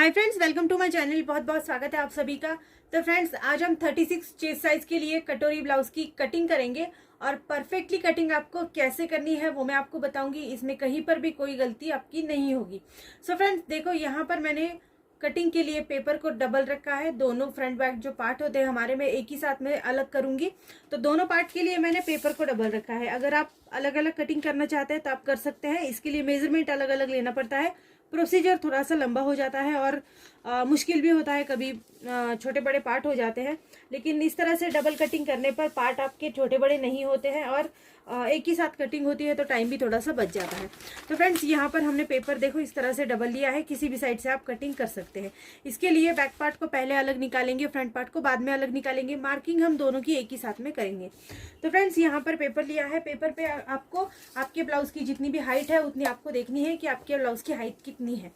Hi friends, welcome to my channel. बहुत बहुत स्वागत है आप सभी का। तो फ्रेंड्स, आज हम 36 चेस्ट साइज के लिए कटोरी ब्लाउज की कटिंग करेंगे और परफेक्टली कटिंग आपको कैसे करनी है वो मैं आपको बताऊंगी। इसमें कहीं पर भी कोई गलती आपकी नहीं होगी। सो फ्रेंड्स देखो, यहाँ पर मैंने कटिंग के लिए पेपर को डबल रखा है। दोनों फ्रंट बैक जो पार्ट होते हैं हमारे में एक ही साथ में अलग करूंगी, तो दोनों पार्ट के लिए मैंने पेपर को डबल रखा है। अगर आप अलग अलग कटिंग करना चाहते हैं तो आप कर सकते हैं। इसके लिए मेजरमेंट अलग अलग लेना पड़ता है, प्रोसीजर थोड़ा सा लंबा हो जाता है और मुश्किल भी होता है, कभी छोटे बड़े पार्ट हो जाते हैं। लेकिन इस तरह से डबल कटिंग करने पर पार्ट आपके छोटे बड़े नहीं होते हैं और एक ही साथ कटिंग होती है तो टाइम भी थोड़ा सा बच जाता है। तो फ्रेंड्स, यहाँ पर हमने पेपर देखो इस तरह से डबल लिया है। किसी भी साइड से आप कटिंग कर सकते हैं। इसके लिए बैक पार्ट को पहले अलग निकालेंगे, फ्रंट पार्ट को बाद में अलग निकालेंगे। मार्किंग हम दोनों की एक ही साथ में करेंगे। तो फ्रेंड्स, यहाँ पर पेपर लिया है। पेपर पे आपको आपके ब्लाउज की जितनी भी हाइट है उतनी आपको देखनी है कि आपके ब्लाउज की हाइट कितनी है।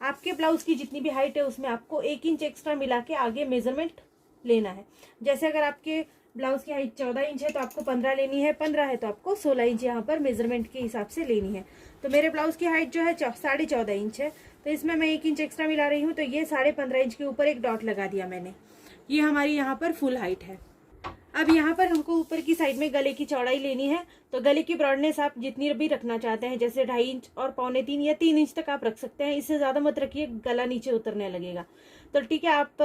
आपके ब्लाउज की जितनी भी हाइट है उसमें आपको 1 इंच एक्स्ट्रा मिला के आगे मेजरमेंट लेना है। जैसे अगर आपके ब्लाउज की हाइट 14 इंच है तो आपको 15 लेनी है, 15 है तो आपको 16 इंच यहाँ पर मेजरमेंट के हिसाब से लेनी है। तो मेरे ब्लाउज की हाइट जो है 14.5 इंच है, तो इसमें मैं 1 इंच एक्स्ट्रा मिला रही हूँ। तो ये 15.5 इंच के ऊपर एक डॉट लगा दिया मैंने। ये हमारी यहाँ पर फुल हाइट है। अब यहाँ पर हमको ऊपर की साइड में गले की चौड़ाई लेनी है। तो गले की ब्रॉडनेस आप जितनी भी रखना चाहते हैं, जैसे 2.5 इंच और 2.25 या 3 इंच तक आप रख सकते हैं। इससे ज्यादा मत रखिए, गला नीचे उतरने लगेगा। तो ठीक है, आप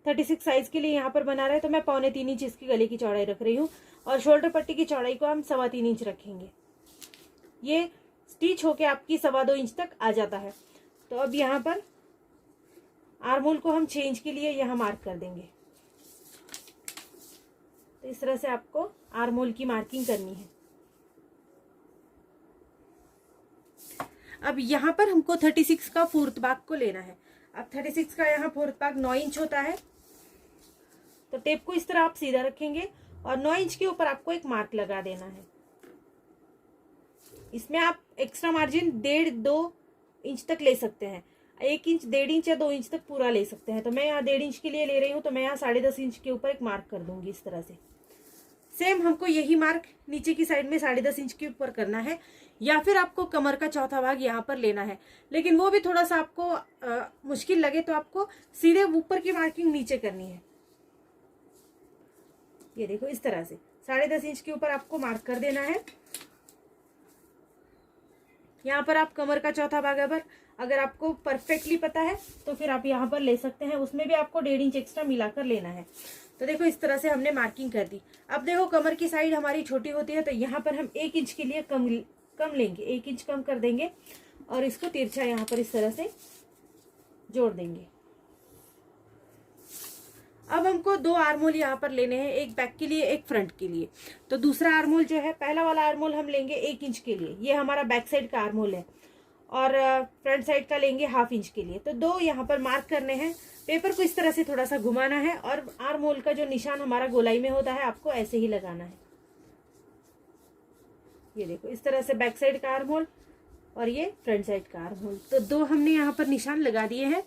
36 साइज के लिए यहाँ पर बना रहे हैं तो मैं 2.25 इंच इसकी गले की चौड़ाई रख रही हूँ और शोल्डर पट्टी की चौड़ाई को हम 3.25 इंच रखेंगे। ये स्टिच होके आपकी 2.25 इंच तक आ जाता है। तो अब यहाँ पर आर्महोल को हम 6 इंच के लिए यहाँ मार्क कर देंगे। तो इस तरह से आपको आर्महोल की मार्किंग करनी है। अब यहाँ पर हमको 36 का फोर्थ भाग को लेना है। अब 36 का यहाँ फोर्थ भाग 9 इंच होता है। तो टेप को इस तरह आप सीधा रखेंगे और 9 इंच के ऊपर आपको एक मार्क लगा देना है। इसमें आप एक्स्ट्रा मार्जिन 1.5-2 इंच तक ले सकते हैं। 1 इंच, 1.5 इंच या 2 इंच तक पूरा ले सकते हैं। तो मैं यहाँ 1.5 इंच के लिए ले रही हूँ, तो मैं यहाँ 10.5 इंच के ऊपर एक मार्क कर दूंगी इस तरह से। सेम हमको यही मार्क नीचे की साइड में 10.5 इंच के ऊपर करना है, या फिर आपको कमर का चौथा भाग यहाँ पर लेना है। लेकिन वो भी थोड़ा सा आपको मुश्किल लगे तो आपको सीधे ऊपर की मार्किंग नीचे करनी है। ये देखो इस तरह से 10.5 इंच के ऊपर आपको मार्क कर देना है। यहाँ पर आप कमर का चौथा भाग अगर आपको परफेक्टली पता है तो फिर आप यहाँ पर ले सकते हैं। उसमें भी आपको 1.5 इंच एक्स्ट्रा मिलाकर लेना है। तो देखो इस तरह से हमने मार्किंग कर दी। अब देखो, कमर की साइड हमारी छोटी होती है तो यहाँ पर हम 1 इंच के लिए कम लेंगे, 1 इंच कम कर देंगे और इसको तिरछा यहाँ पर इस तरह से जोड़ देंगे। अब हमको 2 आर्महोल यहाँ पर लेने हैं, एक बैक के लिए एक फ्रंट के लिए। तो दूसरा आर्महोल जो है, पहला वाला आर्महोल हम लेंगे 1 इंच के लिए। ये हमारा बैक साइड का आर्महोल है और फ्रंट साइड का लेंगे 1/2 इंच के लिए। तो 2 यहाँ पर मार्क करने हैं। पेपर को इस तरह से थोड़ा सा घुमाना है और आर्महोल का जो निशान हमारा गोलाई में होता है आपको ऐसे ही लगाना है। ये देखो इस तरह से बैक साइड का आर्महोल और ये फ्रंट साइड का आर्महोल। तो 2 हमने यहाँ पर निशान लगा दिए हैं।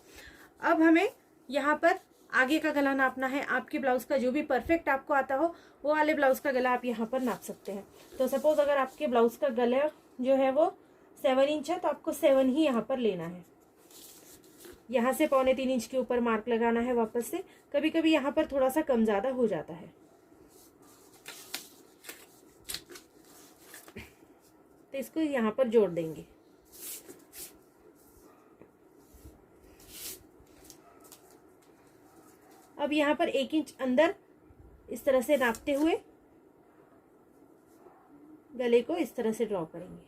अब हमें यहाँ पर आगे का गला नापना है। आपके ब्लाउज का जो भी परफेक्ट आपको आता हो वो वाले ब्लाउज का गला आप यहाँ पर नाप सकते हैं। तो सपोज अगर आपके ब्लाउज का गला जो है वो 7 इंच है तो आपको 7 ही यहाँ पर लेना है। यहाँ से 2.25 इंच के ऊपर मार्क लगाना है वापस से। कभी कभी यहाँ पर थोड़ा सा कम ज्यादा हो जाता है। तो इसको यहाँ पर जोड़ देंगे। अब यहाँ पर 1 इंच अंदर इस तरह से नापते हुए गले को इस तरह से ड्रॉ करेंगे।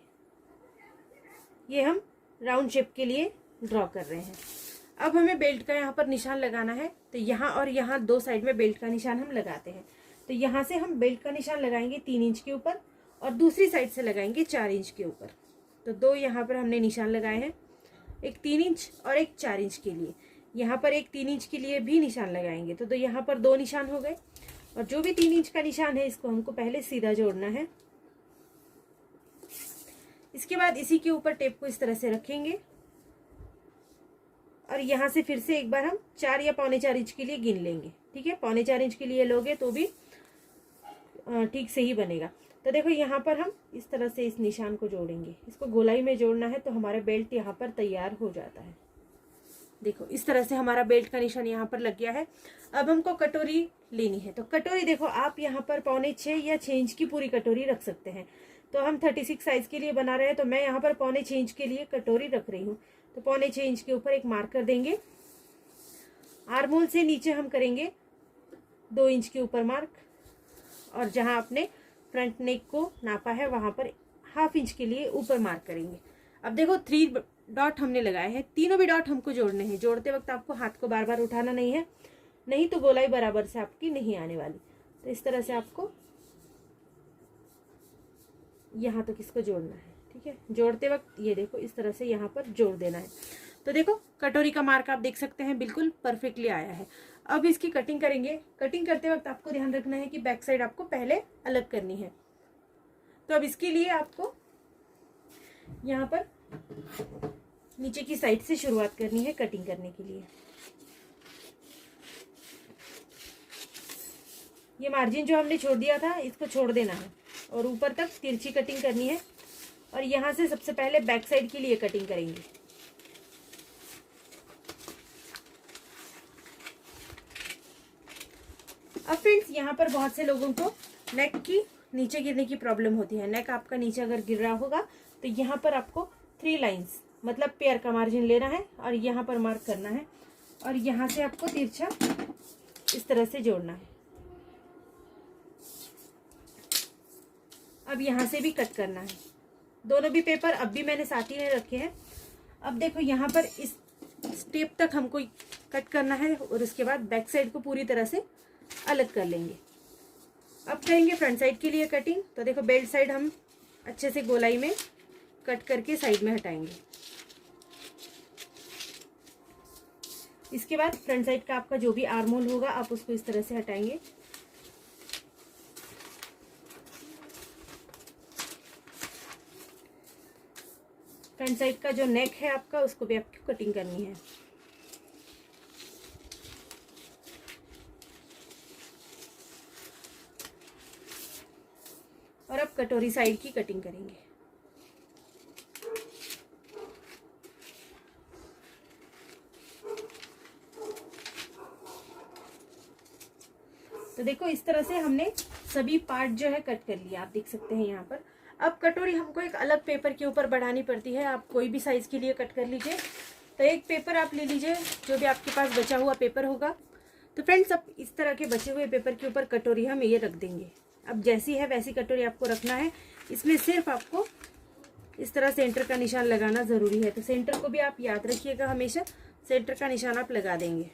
ये हम राउंड शेप के लिए ड्रॉ कर रहे हैं। अब हमें बेल्ट का यहाँ पर निशान लगाना है। तो यहाँ और यहाँ 2 साइड में बेल्ट का निशान हम लगाते हैं। तो यहाँ से हम बेल्ट का निशान लगाएंगे 3 इंच के ऊपर और दूसरी साइड से लगाएंगे 4 इंच के ऊपर। तो 2 यहाँ पर हमने निशान लगाए हैं, एक 3 इंच और एक 4 इंच के लिए। यहाँ पर एक 3 इंच के लिए भी निशान लगाएंगे। तो यहाँ पर 2 निशान हो गए और जो भी 3 इंच का निशान है इसको हमको पहले सीधा जोड़ना है। इसके बाद इसी के ऊपर टेप को इस तरह से रखेंगे और यहाँ से फिर से एक बार हम 4 या 4.25 इंच के लिए गिन लेंगे। ठीक है, 4.25 इंच के लिए लोगे तो भी ठीक से ही बनेगा। तो देखो यहाँ पर हम इस तरह से इस निशान को जोड़ेंगे। इसको गोलाई में जोड़ना है तो हमारा बेल्ट यहाँ पर तैयार हो जाता है। देखो इस तरह से हमारा बेल्ट का निशान यहाँ पर लग गया है। अब हमको कटोरी लेनी है, तो कटोरी देखो आप यहाँ पर 6.25 या 6 इंच की पूरी कटोरी रख सकते हैं। तो हम 36 साइज के लिए बना रहे हैं, तो मैं यहाँ पर 6.25 इंच के लिए कटोरी रख रही हूँ। तो 6.25 इंच के ऊपर एक मार्क कर देंगे। आर्महोल से नीचे हम करेंगे 2 इंच के ऊपर मार्क, और जहाँ आपने फ्रंट नेक को नापा है वहां पर 1/2 इंच के लिए ऊपर मार्क करेंगे। अब देखो 3 डॉट हमने लगाए हैं, तीनों भी डॉट हमको जोड़ने हैं। जोड़ते वक्त आपको हाथ को बार बार उठाना नहीं है, नहीं तो गोलाई बराबर से आपकी नहीं आने वाली। तो इस तरह से आपको यहाँ तक इसको जोड़ना है, ठीक है। जोड़ते वक्त ये देखो इस तरह से यहाँ पर जोड़ देना है। तो देखो कटोरी का मार्क आप देख सकते हैं बिल्कुल परफेक्टली आया है। अब इसकी कटिंग करेंगे। कटिंग करते वक्त आपको ध्यान रखना है कि बैक साइड आपको पहले अलग करनी है। तो अब इसके लिए आपको यहाँ पर नीचे की साइड से शुरुआत करनी है कटिंग करने के लिए। ये मार्जिन जो हमने छोड़ दिया था इसको छोड़ देना है और ऊपर तक तिरछी कटिंग करनी है। और यहाँ से सबसे पहले बैक साइड के लिए कटिंग करेंगे। अब फ्रेंड्स यहाँ पर बहुत से लोगों को नेक की नीचे गिरने की प्रॉब्लम होती है। नेक आपका नीचे अगर गिर रहा होगा तो यहाँ पर आपको 3 लाइंस मतलब पेयर का मार्जिन लेना है और यहाँ पर मार्क करना है और यहाँ से आपको तिरछा इस तरह से जोड़ना है। अब यहाँ से भी कट करना है। दोनों भी पेपर अब भी मैंने साथ ही में रखे हैं। अब देखो यहाँ पर इस स्टेप तक हमको कट करना है और उसके बाद बैक साइड को पूरी तरह से अलग कर लेंगे। अब करेंगे फ्रंट साइड के लिए कटिंग। तो देखो बेल्ट साइड हम अच्छे से गोलाई में कट करके साइड में हटाएंगे। इसके बाद फ्रंट साइड का आपका जो भी आर्म होल होगा आप उसको इस तरह से हटाएंगे। फ्रंट साइड का जो नेक है आपका उसको भी आपको कटिंग करनी है। और अब कटोरी साइड की कटिंग करेंगे। तो देखो इस तरह से हमने सभी पार्ट जो है कट कर लिया, आप देख सकते हैं यहाँ पर। अब कटोरी हमको एक अलग पेपर के ऊपर बढ़ानी पड़ती है। आप कोई भी साइज के लिए कट कर लीजिए। तो एक पेपर आप ले लीजिए, जो भी आपके पास बचा हुआ पेपर होगा। तो फ्रेंड्स अब इस तरह के बचे हुए पेपर के ऊपर कटोरी हम ये रख देंगे। अब जैसी है वैसी कटोरी आपको रखना है। इसमें सिर्फ आपको इस तरह सेंटर का निशान लगाना ज़रूरी है। तो सेंटर को भी आप याद रखिएगा, हमेशा सेंटर का निशान आप लगा देंगे।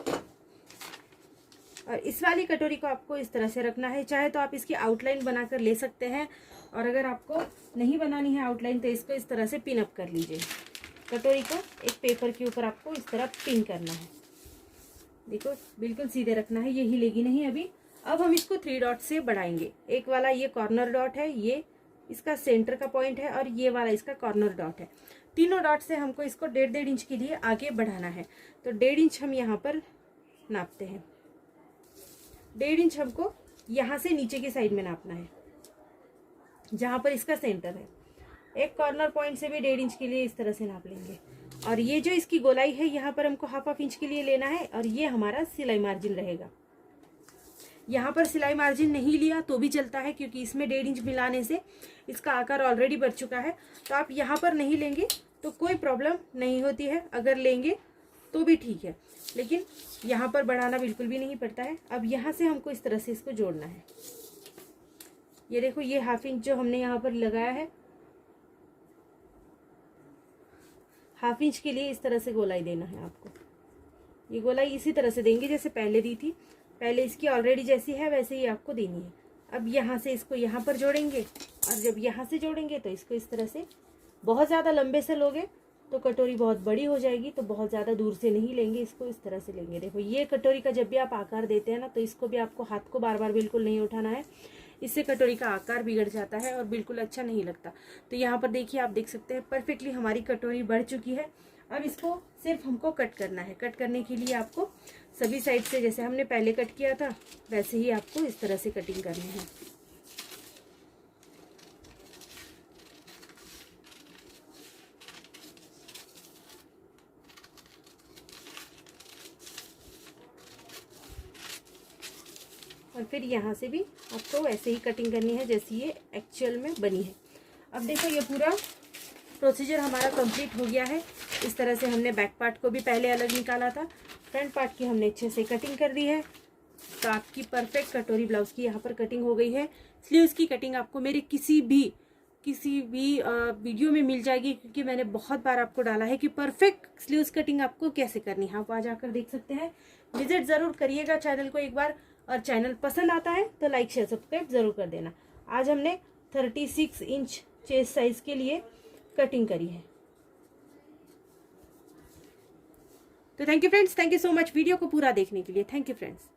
और इस वाली कटोरी को आपको इस तरह से रखना है। चाहे तो आप इसकी आउटलाइन बनाकर ले सकते हैं, और अगर आपको नहीं बनानी है आउटलाइन तो इसको इस तरह से पिन अप कर लीजिए। कटोरी को एक पेपर के ऊपर आपको इस तरह पिन करना है। देखो बिल्कुल सीधे रखना है, ये हिलेगी नहीं अभी। अब हम इसको 3 डॉट से बढ़ाएंगे। एक वाला ये कॉर्नर डॉट है, ये इसका सेंटर का पॉइंट है, और ये वाला इसका कॉर्नर डॉट है। तीनों डॉट से हमको इसको 1.5 इंच के लिए आगे बढ़ाना है। तो 1.5 इंच हम यहाँ पर नापते हैं। 1.5 इंच हमको यहाँ से नीचे की साइड में नापना है, जहाँ पर इसका सेंटर है। एक कॉर्नर पॉइंट से भी 1.5 इंच के लिए इस तरह से नाप लेंगे। और ये जो इसकी गोलाई है यहाँ पर हमको 1/2 इंच के लिए लेना है, और ये हमारा सिलाई मार्जिन रहेगा। यहाँ पर सिलाई मार्जिन नहीं लिया तो भी चलता है, क्योंकि इसमें 1.5 इंच मिलाने से इसका आकार ऑलरेडी बढ़ चुका है। तो आप यहाँ पर नहीं लेंगे तो कोई प्रॉब्लम नहीं होती है, अगर लेंगे तो भी ठीक है, लेकिन यहाँ पर बढ़ाना बिल्कुल भी नहीं पड़ता है। अब यहाँ से हमको इस तरह से इसको जोड़ना है। ये देखो ये 1/2 इंच जो हमने यहाँ पर लगाया है, 1/2 इंच के लिए इस तरह से गोलाई देना है आपको। ये गोलाई इसी तरह से देंगे जैसे पहले दी थी। पहले इसकी ऑलरेडी जैसी है वैसे ही आपको देनी है। अब यहाँ से इसको यहाँ पर जोड़ेंगे, और जब यहाँ से जोड़ेंगे तो इसको इस तरह से। बहुत ज़्यादा लंबे से लोगे तो कटोरी बहुत बड़ी हो जाएगी, तो बहुत ज़्यादा दूर से नहीं लेंगे, इसको इस तरह से लेंगे। देखो ये कटोरी का जब भी आप आकार देते हैं ना, तो इसको भी आपको हाथ को बार बार बिल्कुल नहीं उठाना है, इससे कटोरी का आकार बिगड़ जाता है और बिल्कुल अच्छा नहीं लगता। तो यहाँ पर देखिए, आप देख सकते हैं परफेक्टली हमारी कटोरी बढ़ चुकी है। अब इसको सिर्फ हमको कट करना है। कट करने के लिए आपको सभी साइड से जैसे हमने पहले कट किया था वैसे ही आपको इस तरह से कटिंग करनी है। और फिर यहाँ से भी आपको वैसे ही कटिंग करनी है जैसी ये एक्चुअल में बनी है। अब देखो ये पूरा प्रोसीजर हमारा कंप्लीट हो गया है। इस तरह से हमने बैक पार्ट को भी पहले अलग निकाला था, फ्रंट पार्ट की हमने अच्छे से कटिंग कर दी है। तो आपकी परफेक्ट कटोरी ब्लाउज की यहाँ पर कटिंग हो गई है। स्लीव्स की कटिंग आपको मेरे किसी भी वीडियो में मिल जाएगी, क्योंकि मैंने बहुत बार आपको डाला है कि परफेक्ट स्लीव्स कटिंग आपको कैसे करनी है। आप आ जाकर देख सकते हैं। विजिट ज़रूर करिएगा चैनल को एक बार, और चैनल पसंद आता है तो लाइक शेयर सब्सक्राइब ज़रूर कर देना। आज हमने 36 इंच चेस्ट साइज के लिए कटिंग करी है। तो thank you friends, thank you so much video को पूरा देखने के लिए। Thank you friends.